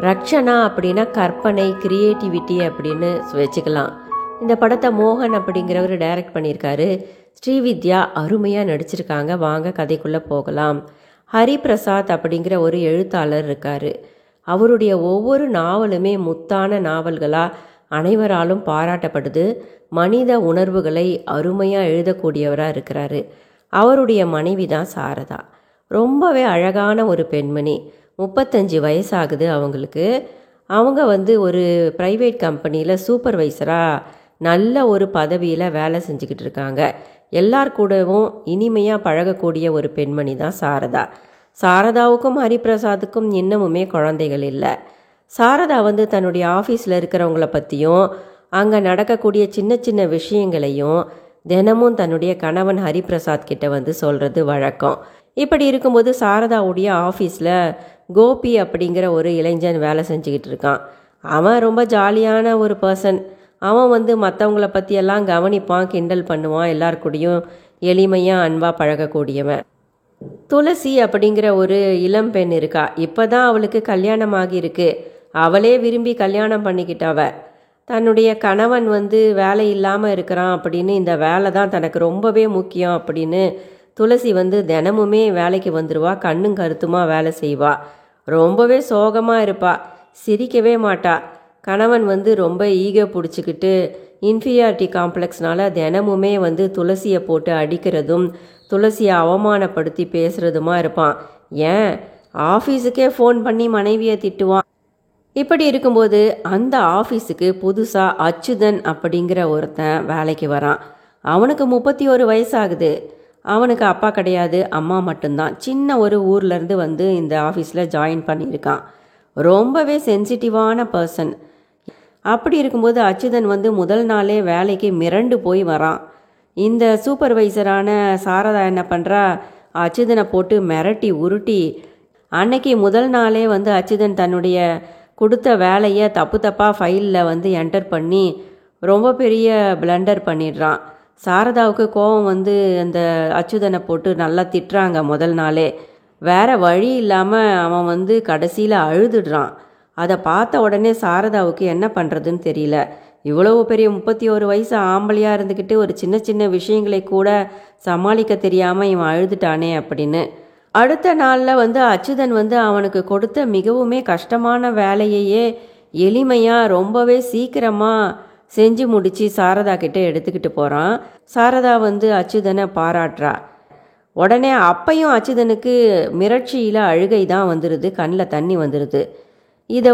ரக்ஷனா அப்படின்னா கற்பனை, கிரியேட்டிவிட்டி அப்படின்னு வச்சுக்கலாம். இந்த படத்தை மோகன் அப்படிங்கிறவர் டைரக்ட் பண்ணியிருக்காரு. ஸ்ரீவித்யா அருமையாக நடிச்சிருக்காங்க. வாங்க கதைக்குள்ளே போகலாம். ஹரிபிரசாத் அப்படிங்கிற ஒரு எழுத்தாளர் இருக்கார். அவருடைய ஒவ்வொரு நாவலுமே முத்தான நாவல்களாக அனைவராலும் பாராட்டப்படுது. மனித உணர்வுகளை அருமையாக எழுதக்கூடியவராக இருக்கிறாரு. அவருடைய மனைவி தான் சாரதா. ரொம்பவே அழகான ஒரு பெண்மணி. 35 வயசாகுது அவங்களுக்கு. அவங்க ஒரு ப்ரைவேட் கம்பெனியில் சூப்பர்வைசராக நல்ல ஒரு பதவியில் வேலை செஞ்சுக்கிட்டு இருக்காங்க. எல்லார் கூடவும் இனிமையாக பழகக்கூடிய ஒரு பெண்மணி தான் சாரதா. சாரதாவுக்கும் ஹரிபிரசாத்துக்கும் இன்னமுமே குழந்தைகள் இல்லை. சாரதா தன்னுடைய ஆஃபீஸில் இருக்கிறவங்கள பற்றியும் அங்கே நடக்கக்கூடிய சின்ன சின்ன விஷயங்களையும் தினமும் தன்னுடைய கணவன் ஹரிபிரசாத் கிட்ட சொல்கிறது வழக்கம். இப்படி இருக்கும்போது சாரதாவுடைய ஆஃபீஸில் கோபி அப்படிங்கிற ஒரு இளைஞன் வேலை செஞ்சுக்கிட்டு இருக்கான். அவன் ரொம்ப ஜாலியான ஒரு பர்சன். அவன் மற்றவங்கள பற்றியெல்லாம் கவனிப்பான், கிண்டல் பண்ணுவான், எல்லாருக்கூடையும் எளிமையாக அன்பாக பழகக்கூடியவன். துளசி அப்படிங்கிற ஒரு இளம் பெண் இருக்கா. இப்போ தான் அவளுக்கு கல்யாணம் ஆகியிருக்கு. அவளே விரும்பி கல்யாணம் பண்ணிக்கிட்டவ. தன்னுடைய கணவன் வேலை இல்லாமல் இருக்கிறான் அப்படின்னு, இந்த வேலை தான் தனக்கு ரொம்பவே முக்கியம் அப்படின்னு துளசி தினமுமே வேலைக்கு வந்துடுவா. கண்ணும் கருத்துமா வேலை செய்வா. ரொம்பவே சோகமாக இருப்பா. சிரிக்கவே மாட்டா. கணவன் ரொம்ப ஈகோ பிடிச்சிக்கிட்டு இன்ஃபீரியாரிட்டி காம்ப்ளெக்ஸ்னால தினமுமே துளசியை போட்டு அடிக்கிறதும் துளசியை அவமானப்படுத்தி பேசுகிறதுமா இருப்பான். ஏன் ஆஃபீஸுக்கே ஃபோன் பண்ணி மனைவியை திட்டுவான். இப்படி இருக்கும்போது அந்த ஆஃபீஸுக்கு புதுசாக அச்சுதன் அப்படிங்கிற ஒருத்தன் வேலைக்கு வரான். அவனுக்கு 31 வயசாகுது. அவனுக்கு அப்பா கிடையாது, அம்மா மட்டும்தான். சின்ன ஒரு ஊர்லேருந்து இந்த ஆஃபீஸில் ஜாயின் பண்ணியிருக்கான். ரொம்பவே சென்சிட்டிவான பர்சன். அப்படி இருக்கும்போது அச்சுதன் முதல் நாளே வேலைக்கு மிரண்டு போய் வரான். இந்த சூப்பர்வைசரான சாரதா என்ன பண்ணுறா, அச்சுதனை போட்டு மிரட்டி உருட்டி அன்னைக்கு முதல் நாளே அச்சுதன் தன்னுடைய கொடுத்த வேலையை தப்பாக ஃபைலில் என்டர் பண்ணி ரொம்ப பெரிய பிளண்டர் பண்ணிடுறான். சாரதாவுக்கு கோபம் அந்த அச்சுதனை போட்டு நல்லா திட்டுறாங்க முதல் நாளே. வேற வழி இல்லாமல் அவன் கடைசியில் அழுதுடுறான். அதை பார்த்த உடனே சாரதாவுக்கு என்ன பண்ணுறதுன்னு தெரியல. இவ்வளவு பெரிய 31 வயசு ஆம்பளையாக இருந்துக்கிட்டு ஒரு சின்ன சின்ன விஷயங்களை கூட சமாளிக்க தெரியாமல் இவன் அழுதுட்டானே அப்படின்னு. அடுத்த நாளில் அச்சுதன் அவனுக்கு கொடுத்த மிகவுமே கஷ்டமான வேலையையே எளிமையாக ரொம்பவே சீக்கிரமாக செஞ்சு முடித்து சாரதா கிட்டே எடுத்துக்கிட்டு போகிறான். சாரதா அச்சுதனை பாராட்டுறா. உடனே அப்பையும் அச்சுதனுக்கு மிரட்சியில் அழுகை தான் வந்துடுது, கண்ணில் தண்ணி வந்துடுது. இதை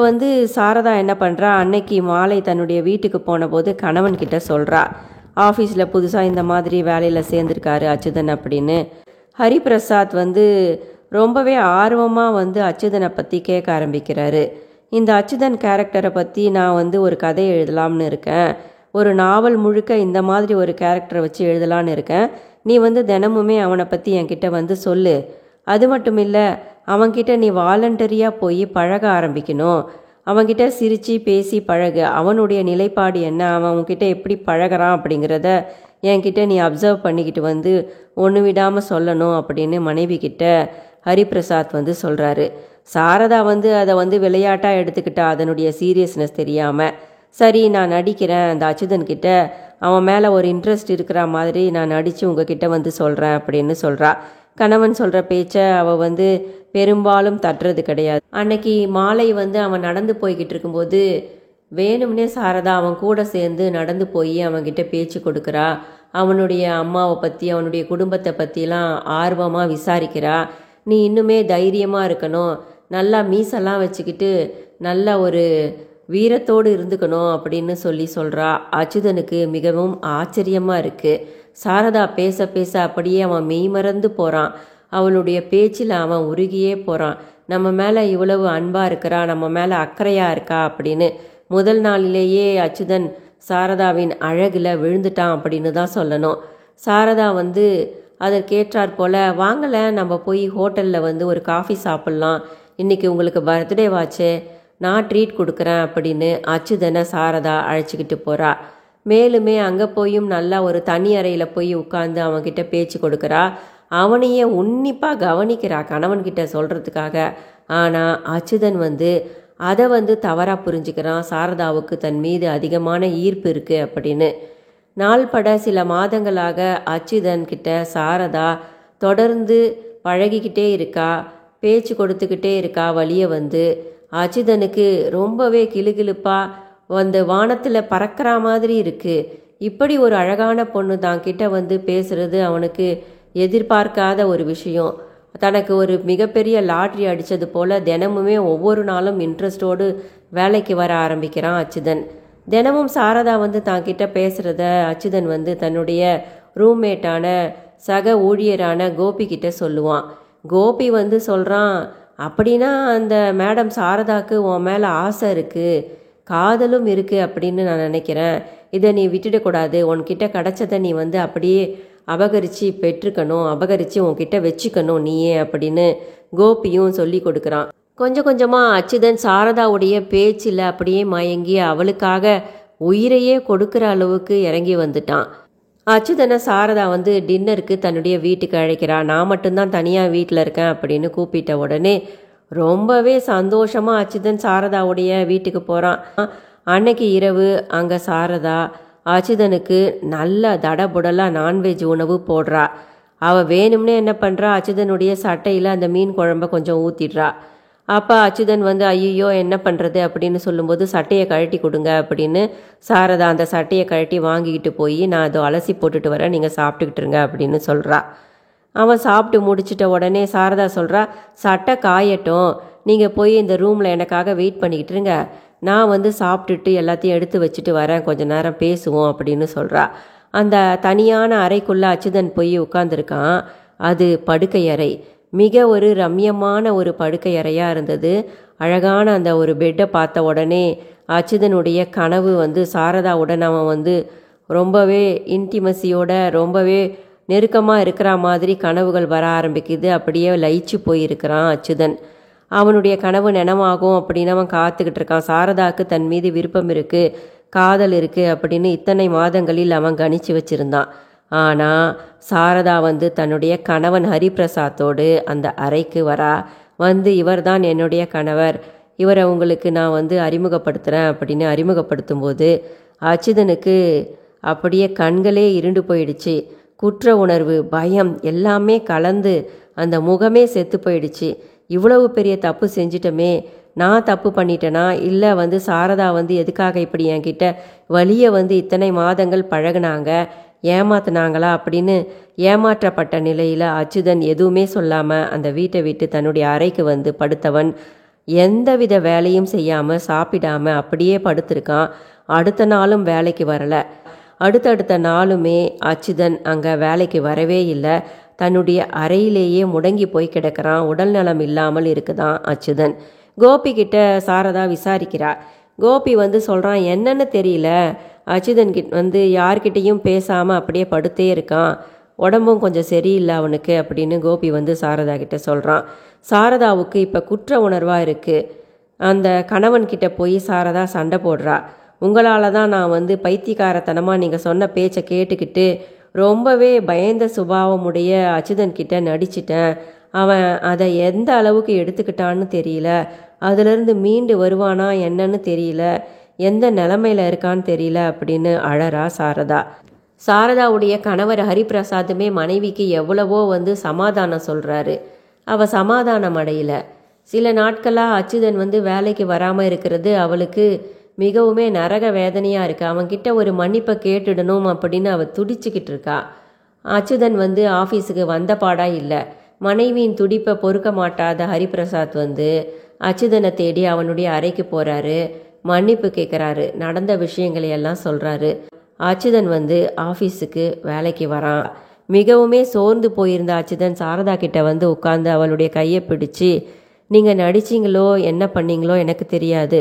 சாரதா என்ன பண்ணுறா, அன்னைக்கு மாலை தன்னுடைய வீட்டுக்கு போன போது கணவன்கிட்ட சொல்கிறா, ஆஃபீஸில் புதுசாக இந்த மாதிரி வேலையில் சேர்ந்துருக்காரு அச்சுதன் அப்படின்னு. ஹரிபிரசாத் ரொம்பவே ஆர்வமாக அச்சுதனை பற்றி கேட்க ஆரம்பிக்கிறாரு. இந்த அச்சுதன் கேரக்டரை பற்றி நான் ஒரு கதை எழுதலாம்னு இருக்கேன். ஒரு நாவல் முழுக்க இந்த மாதிரி ஒரு கேரக்டரை வச்சு எழுதலான்னு இருக்கேன். நீ தினமுமே அவனை பற்றி என்கிட்ட சொல்லு. அது மட்டும் இல்லை, அவன்கிட்ட நீ வாலண்டரியாக போய் பழக ஆரம்பிக்கணும். அவன்கிட்ட சிரித்து பேசி பழகு. அவனுடைய நிலைப்பாடு என்ன, அவன் உன்கிட்ட எப்படி பழகிறான் அப்படிங்கிறத என்கிட்ட நீ அப்சர்வ் பண்ணிக்கிட்டு ஒன்று விடாமல் சொல்லணும் அப்படின்னு மனைவி கிட்ட ஹரிபிரசாத் சொல்கிறாரு. சாரதா அதை விளையாட்டாக எடுத்துக்கிட்டா, அதனுடைய சீரியஸ்னஸ் தெரியாமல். சரி, நான் நடிக்கிறேன், அந்த அச்சுதன்கிட்ட அவன் மேலே ஒரு இன்ட்ரெஸ்ட் இருக்கிற மாதிரி நான் நடித்து உங்ககிட்ட சொல்கிறேன் அப்படின்னு சொல்கிறா. கணவன் சொல்கிற பேச்சை அவள் பெரும்பாலும் தட்டுறது கிடையாது. அன்னைக்கு மாலை அவன் நடந்து போய்கிட்டு இருக்கும்போது வேணும்னே சாரதா அவன் கூட சேர்ந்து நடந்து போய் அவன்கிட்ட பேச்சு கொடுக்குறா. அவனுடைய அம்மாவை பற்றி, அவனுடைய குடும்பத்தை பற்றிலாம் ஆர்வமாக விசாரிக்கிறா. நீ இன்னுமே தைரியமாக இருக்கணும், நல்லா மீசெல்லாம் வச்சுக்கிட்டு நல்ல ஒரு வீரத்தோடு இருந்துக்கணும் அப்படின்னு சொல்கிறா. அச்சுதனுக்கு மிகவும் ஆச்சரியமாக இருக்குது. சாரதா பேச பேச அப்படியே அவன் மெய்மறந்து போகிறான். அவளுடைய பேச்சில் அவன் உருகியே போகிறான். நம்ம மேலே இவ்வளவு அன்பாக இருக்கிறா, நம்ம மேலே அக்கறையாக இருக்கா அப்படின்னு. முதல் நாளிலேயே அச்சுதன் சாரதாவின் அழகில் விழுந்துட்டான் அப்படின்னு தான் சொல்லணும். சாரதா அதற்கேற்றாற் போல், வாங்கலை நம்ம போய் ஹோட்டலில் ஒரு காஃபி சாப்பிட்லாம், இன்றைக்கி உங்களுக்கு பர்த்டே வாச்சே, நான் ட்ரீட் கொடுக்குறேன் அப்படின்னு அச்சுதனை சாரதா அழைச்சிக்கிட்டு போகிறா. மேலுமே அங்கே போயும் நல்லா ஒரு தனி அறையில் போய் உட்காந்து அவன்கிட்ட பேச்சு கொடுக்குறா. அவனையே உன்னிப்பாக கவனிக்கிறா கணவன்கிட்ட சொல்கிறதுக்காக. ஆனால் அச்சுதன் அதை வந்து தவறாக புரிஞ்சுக்கிறான். சாரதாவுக்கு தன் மீது அதிகமான ஈர்ப்பு இருக்குது அப்படின்னு. நாள்பட சில மாதங்களாக அச்சுதன் கிட்ட சாரதா தொடர்ந்து பழகிக்கிட்டே இருக்கா, பேச்சு கொடுத்துக்கிட்டே இருக்கா. வழியை வந்து அச்சுதனுக்கு ரொம்பவே கிளுகிளுப்பாக வந்து வானத்தில் பறக்கிற மாதிரி இருக்குது. இப்படி ஒரு அழகான பொண்ணு தான் கிட்ட வந்து பேசுறது அவனுக்கு எதிர்பார்க்காத ஒரு விஷயம். தனக்கு ஒரு மிகப்பெரிய லாட்ரி அடித்தது போல் தினமுமே ஒவ்வொரு நாளும் இன்ட்ரெஸ்டோடு வேலைக்கு வர ஆரம்பிக்கிறான் அச்சுதன். தினமும் சாரதா வந்து தான் கிட்ட பேசுகிறத அச்சுதன் வந்து தன்னுடைய ரூம்மேட்டான சக ஊழியரான கோபி கிட்ட சொல்லுவான். கோபி வந்து சொல்கிறான், அப்படின்னா அந்த மேடம் சாரதாக்கு உன் மேலே ஆசை இருக்குது, காதலும் இருக்குது அப்படின்னு நான் நினைக்கிறேன். இதை நீ விட்டுடக்கூடாது. உன்கிட்ட கிடச்சதை நீ வந்து அப்படியே அபகரித்து பெற்றுக்கணும், அபகரித்து உன்கிட்ட வச்சுக்கணும் நீயே அப்படின்னு கோபியும் சொல்லி கொடுக்குறான். கொஞ்சம் கொஞ்சமாக அச்சுதன் சாரதாவுடைய பேச்சில் அப்படியே மயங்கி அவளுக்காக உயிரையே கொடுக்குற அளவுக்கு இறங்கி வந்துட்டான். அச்சுதனை சாரதா வந்து டின்னருக்கு தன்னுடைய வீட்டுக்கு அழைக்கிறான். நான் மட்டும்தான் தனியாக வீட்டில் இருக்கேன் அப்படின்னு கூப்பிட்ட உடனே ரொம்பவே சந்தோஷமாக அச்சுதன் சாரதாவுடைய வீட்டுக்கு போகிறான். அன்னைக்கு இரவு அங்கே சாரதா அச்சுதனுக்கு நல்ல தடபுடலாக நான்வெஜ் உணவு போடுறா. அவள் வேணும்னே என்ன பண்ணுறா, அச்சுதனுடைய சட்டையில் அந்த மீன் குழம்ப கொஞ்சம் ஊற்றிடுறா. அப்போ அச்சுதன் வந்து ஐயோ என்ன பண்ணுறது அப்படின்னு சொல்லும்போது சட்டையை கழட்டி கொடுங்க அப்படின்னு சாரதா அந்த சட்டையை கழட்டி வாங்கிக்கிட்டு போய் நான் அதை அலசி போட்டுட்டு வரேன், நீங்கள் சாப்பிட்டுக்கிட்டுருங்க அப்படின்னு சொல்கிறா. அவன் சாப்பிட்டு முடிச்சிட்ட உடனே சாரதா சொல்கிறா, சட்டை காயட்டும், நீங்கள் போய் இந்த ரூமில் எனக்காக வெயிட் பண்ணிக்கிட்டு இருங்க, நான் வந்து சாப்பிட்டுட்டு எல்லாத்தையும் எடுத்து வச்சுட்டு வரேன், கொஞ்ச நேரம் பேசுவோம் அப்படின்னு சொல்கிறா. அந்த தனியான அறைக்குள்ளே அச்சுதன் போய் உட்காந்துருக்கான். அது படுக்கை அறை. மிக ஒரு ரம்யமான ஒரு படுக்கை அறையாக இருந்தது. அழகான அந்த ஒரு பெட்டை பார்த்த உடனே அச்சுதனுடைய கனவு வந்து சாரதாவுடன் அவன் வந்து ரொம்பவே இன்டிமசியோட ரொம்பவே நெருக்கமாக இருக்கிற மாதிரி கனவுகள் வர ஆரம்பிக்குது. அப்படியே லயிச்சு போயிருக்கிறான் அச்சுதன். அவனுடைய கனவு நினைவாகும் அப்படின்னு அவன் காத்துக்கிட்டு இருக்கான். சாரதாவுக்கு தன் மீது விருப்பம் இருக்குது, காதல் இருக்குது அப்படின்னு இத்தனை மாதங்களில் அவன் கணிச்சு வச்சுருந்தான். ஆனால் சாரதா வந்து தன்னுடைய கணவன் ஹரிபிரசாத்தோடு அந்த அறைக்கு வரா. வந்து இவர் தான் என்னுடைய கணவர், இவரை உங்களுக்கு நான் வந்து அறிமுகப்படுத்துகிறேன் அப்படின்னு அறிமுகப்படுத்தும் போது அச்சுதனுக்கு அப்படியே கண்களே இருண்டு போயிடுச்சு. குற்ற உணர்வு, பயம் எல்லாமே கலந்து அந்த முகமே செத்து போயிடுச்சு. இவ்வளவு பெரிய தப்பு செஞ்சிட்டமே, நான் தப்பு பண்ணிட்டேனா, இல்லை வந்து சாரதா வந்து எதுக்காக இப்படி என்கிட்ட வலியை வந்து இத்தனை மாதங்கள் பழகுனாங்க, ஏமாத்தினாங்களா அப்படின்னு ஏமாற்றப்பட்ட நிலையில் அச்சுதன் எதுவுமே சொல்லாமல் அந்த வீட்டை விட்டு தன்னுடைய அறைக்கு வந்து படுத்தவன் எந்தவித வேலையும் செய்யாமல் சாப்பிடாமல் அப்படியே படுத்திருக்கான். அடுத்த நாளும் வேலைக்கு வரலை. அடுத்தடுத்த நாளுமே அச்சுதன் அங்கே வேலைக்கு வரவே இல்லை. தன்னுடைய அறையிலேயே முடங்கி போய் கிடக்கிறான். உடல் நலம் இல்லாமல் இருக்குதான் அச்சுதன். கோபி கிட்ட சாரதா விசாரிக்கிறா. கோபி வந்து சொல்கிறான், என்னன்னு தெரியல, அச்சுதன் வந்து யார்கிட்டையும் பேசாமல் அப்படியே படுத்தே இருக்கான், உடம்பும் கொஞ்சம் சரியில்லை அவனுக்கு அப்படின்னு கோபி வந்து சாரதா கிட்ட சொல்கிறான். சாரதாவுக்கு இப்போ குற்ற உணர்வாக இருக்குது. அந்த கணவன்கிட்ட போய் சாரதா சண்டை போடுறா. உங்களால் தான் நான் வந்து பைத்தியக்காரத்தனமாக நீங்கள் சொன்ன பேச்சை கேட்டுக்கிட்டு ரொம்பவே பயந்த சுபாவமுடைய அச்சுதன் கிட்ட நடிச்சிட்டேன். அவன் அதை எந்த அளவுக்கு எடுத்துக்கிட்டான்னு தெரியல, அதிலிருந்து மீண்டு வருவானா என்னன்னு தெரியல, எந்த நிலமையில இருக்கான்னு தெரியல அப்படின்னு அழறா சாரதா. சாரதாவுடைய கணவர் ஹரிபிரசாத்துமே மனைவிக்கு எவ்வளவோ வந்து சமாதானம் சொல்கிறாரு. அவள் சமாதானம் அடையல. சில நாட்களாக அச்சுதன் வந்து வேலைக்கு வராமல் இருக்கிறது அவளுக்கு மிகவுமே நரக வேதனையாக இருக்குது. அவன்கிட்ட ஒரு மன்னிப்பை கேட்டுடணும் அப்படின்னு அவள் துடிச்சுக்கிட்டு இருக்கா. அச்சுதன் வந்து ஆஃபீஸுக்கு வந்த பாடா இல்லை. மனைவியின் துடிப்பை பொறுக்க மாட்டாத ஹரிபிரசாத் வந்து அச்சுதனை தேடி அவனுடைய அறைக்கு போகிறாரு. மன்னிப்பு கேட்குறாரு. நடந்த விஷயங்களை எல்லாம் சொல்கிறாரு. அச்சுதன் வந்து ஆஃபீஸுக்கு வேலைக்கு வரான். மிகவுமே சோர்ந்து போயிருந்த அச்சுதன் சாரதா கிட்ட வந்து உட்காந்து அவளுடைய கையை பிடிச்சி, நீங்கள் நடிச்சிங்களோ என்ன பண்ணீங்களோ எனக்கு தெரியாது,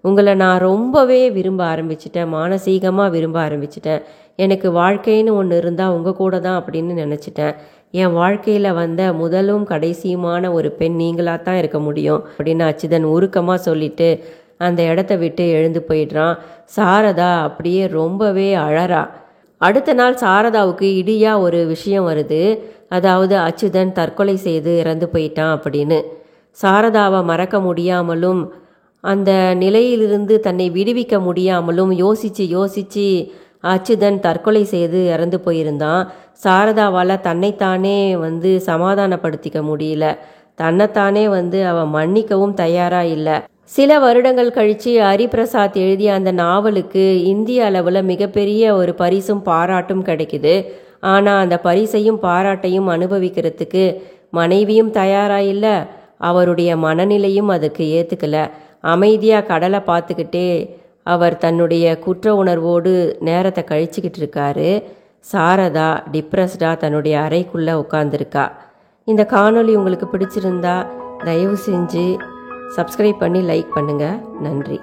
உங்களை நான் ரொம்பவே விரும்ப ஆரம்பிச்சிட்டேன், மானசீகமாக விரும்ப ஆரம்பிச்சிட்டேன். எனக்கு வாழ்க்கைன்னு ஒன்று இருந்தால் உங்கள் கூட தான் அப்படின்னு நினச்சிட்டேன். என் வாழ்க்கையில் வந்த முதலும் கடைசியுமான ஒரு பெண் நீங்களாக தான் இருக்க முடியும் அப்படின்னு அச்சுதன் உருக்கமாக சொல்லிட்டு அந்த இடத்த விட்டு எழுந்து போயிடுறான். சாரதா அப்படியே ரொம்பவே அழறா. அடுத்த நாள் சாரதாவுக்கு இடியா ஒரு விஷயம் வருது. அதாவது அச்சுதன் தற்கொலை செய்து இறந்து போயிட்டான் அப்படின்னு. சாரதாவை மறக்க முடியாமலும் அந்த நிலையிலிருந்து தன்னை விடுவிக்க முடியாமலும் யோசித்து அச்சுதன் தற்கொலை செய்து இறந்து போயிருந்தான். சாரதாவால் தன்னைத்தானே சமாதானப்படுத்திக்க முடியல. தன்னைத்தானே அவன் மன்னிக்கவும் தயாராக இல்லை. சில வருடங்கள் கழித்து ஹரிபிரசாத் எழுதிய அந்த நாவலுக்கு இந்திய அளவில் மிகப்பெரிய ஒரு பரிசும் பாராட்டும் கிடைக்குது. ஆனால் அந்த பரிசையும் பாராட்டையும் அனுபவிக்கிறதுக்கு மனைவியும் தயாராக இல்லை. அவருடைய மனநிலையும் அதுக்கு ஏற்றுக்கல. அமைதியாக கடலை பார்த்துக்கிட்டே அவர் தன்னுடைய குற்ற உணர்வோடு நேரத்தை கழிச்சுக்கிட்டு இருக்காரு. சாரதா டிப்ரெஸ்டாக தன்னுடைய அறைக்குள்ளே உட்காந்துருக்கா. இந்த காணொளி உங்களுக்கு பிடிச்சிருந்தா தயவு செஞ்சு சப்ஸ்கிரைப் பண்ணி லைக் பண்ணுங்கள். நன்றி.